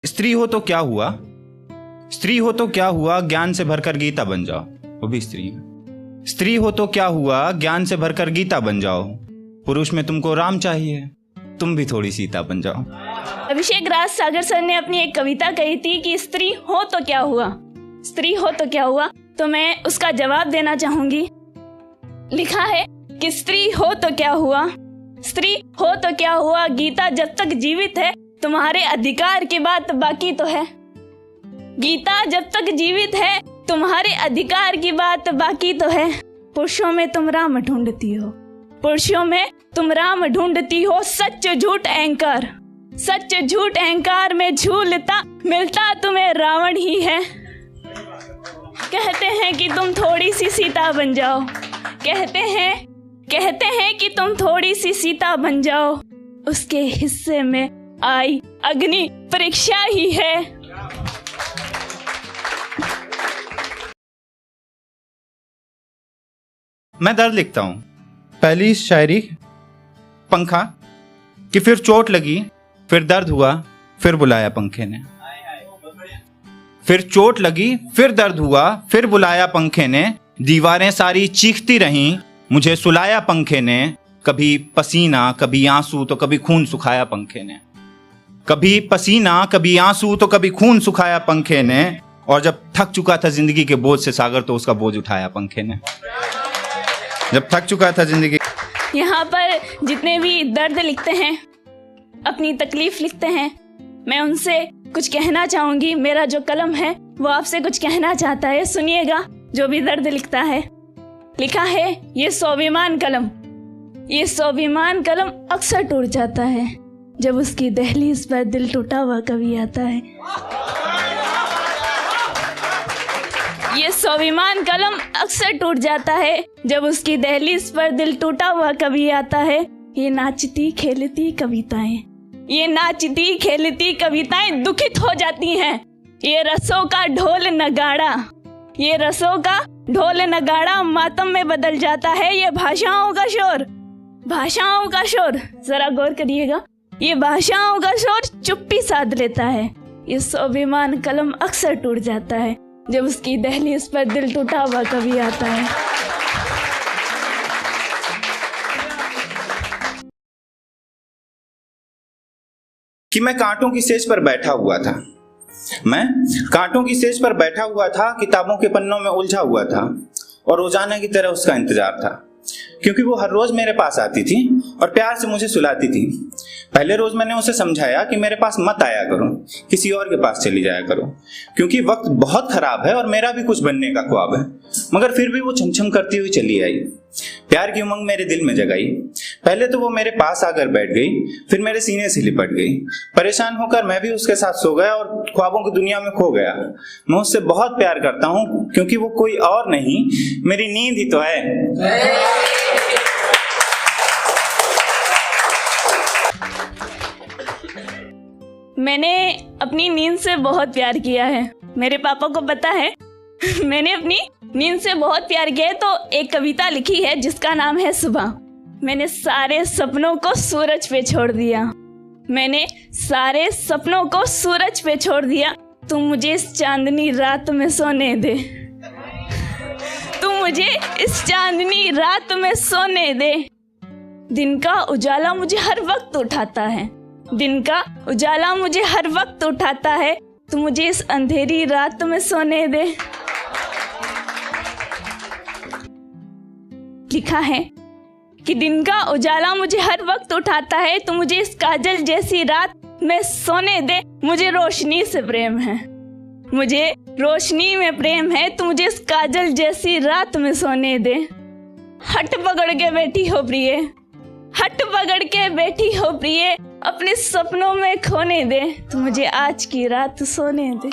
स्त्री हो तो क्या हुआ, स्त्री हो तो क्या हुआ, ज्ञान से भरकर गीता बन जाओ। वो भी स्त्री है। स्त्री हो तो क्या हुआ, ज्ञान से भरकर गीता बन जाओ। पुरुष में तुमको राम चाहिए, तुम भी थोड़ी सीता बन जाओ। अभिषेक राज सागर सर ने अपनी एक कविता कही थी कि स्त्री हो तो क्या हुआ, स्त्री हो तो क्या हुआ, तो मैं उसका जवाब देना चाहूंगी। लिखा है कि स्त्री हो तो क्या हुआ, स्त्री हो तो क्या हुआ, गीता जब तक जीवित है तुम्हारे अधिकार की बात बाकी तो है। गीता जब तक जीवित है तुम्हारे अधिकार की बात बाकी तो है। पुरुषों में तुम राम ढूंढती हो, पुरुषों में तुम राम ढूंढती हो। सच झूठ अहंकार, सच झूठ अहंकार में झूलता मिलता तुम्हें रावण ही है। कहते हैं कि तुम थोड़ी सी सीता बन जाओ, कहते हैं कि तुम थोड़ी सी सीता बन जाओ। उसके हिस्से में आई अग्नि परीक्षा ही है। मैं दर्द लिखता हूं। पहली शायरी पंखा कि फिर चोट लगी, फिर दर्द हुआ, फिर बुलाया पंखे ने। फिर चोट लगी, फिर दर्द हुआ, फिर बुलाया पंखे ने। दीवारें सारी चीखती रहीं, मुझे सुलाया पंखे ने। कभी पसीना कभी आंसू तो कभी खून सुखाया पंखे ने। कभी पसीना कभी आंसू तो कभी खून सुखाया पंखे ने। और जब थक चुका था जिंदगी के बोझ से सागर, तो उसका बोझ उठाया पंखे ने। जब थक चुका था जिंदगी। यहाँ पर जितने भी दर्द लिखते हैं, अपनी तकलीफ लिखते हैं, मैं उनसे कुछ कहना चाहूंगी। मेरा जो कलम है वो आपसे कुछ कहना चाहता है। सुनिएगा जो भी दर्द लिखता है। लिखा है ये स्वाभिमान कलम, ये स्वाभिमान कलम अक्सर टूट जाता है जब उसकी दहलीज पर दिल टूटा हुआ कभी आता है। ये स्वाभिमान कलम अक्सर टूट जाता है जब उसकी दहलीज पर दिल टूटा हुआ कभी आता है। ये नाचती खेलती कविताएं, ये नाचती खेलती कविताएं दुखित हो जाती हैं। ये रसों का ढोल नगाड़ा, ये रसों का ढोल नगाड़ा मातम में बदल जाता है। ये भाषाओं का शोर, भाषाओं का शोर, जरा गौर करिएगा, ये भाषाओं का शोर चुप्पी साध लेता है। ये स्वाभिमान कलम अक्सर टूट जाता है जब उसकी दहलीज पर दिल टूटा हुआ कभी आता है। कि मैं कांटों की सेज पर बैठा हुआ था, मैं कांटों की सेज पर बैठा हुआ था, किताबों के पन्नों में उलझा हुआ था और रोजाना की तरह उसका इंतजार था, क्योंकि वो हर रोज मेरे पास आती थी और प्यार से मुझे सुलाती थी। पहले रोज मैंने उसे समझाया कि मेरे पास मत आया करो, किसी और के पास चली जाया करो, क्योंकि वक्त बहुत खराब है और मेरा भी कुछ बनने का ख्वाब है। मगर फिर भी वो छमछम करती हुई चली आई, प्यार की उमंग मेरे दिल में जगाई। पहले तो वो मेरे पास आकर बैठ गई, फिर मेरे सीने से लिपट गई। परेशान होकर मैं भी उसके साथ सो गया और ख्वाबों की दुनिया में खो गया। मैं उससे बहुत प्यार करता हूँ, क्योंकि वो कोई और नहीं, मेरी नींद ही तो है। मैंने अपनी नींद से बहुत प्यार किया है, मेरे पापा को पता है। मैंने अपनी नींद से बहुत प्यार किया है, तो एक कविता लिखी है जिसका नाम है सुबह। मैंने सारे सपनों को सूरज पे छोड़ दिया, मैंने सारे सपनों को सूरज पे छोड़ दिया। तुम मुझे इस चांदनी रात में सोने दे, तुम मुझे इस चांदनी रात में सोने दे। दिन का उजाला मुझे हर वक्त उठाता है, दिन का उजाला मुझे हर वक्त उठाता है। तुम मुझे इस अंधेरी रात में सोने दे। लिखा है कि दिन का उजाला मुझे हर वक्त उठाता है, तुम मुझे इस काजल जैसी रात में सोने दे। मुझे रोशनी से प्रेम है, मुझे रोशनी में प्रेम है, तुम मुझे इस काजल जैसी रात में सोने दे। हट पकड़ के बैठी हो प्रिय, हट पकड़ के बैठी हो प्रिय, अपने सपनों में खोने दे। तुम मुझे आज की रात सोने दे।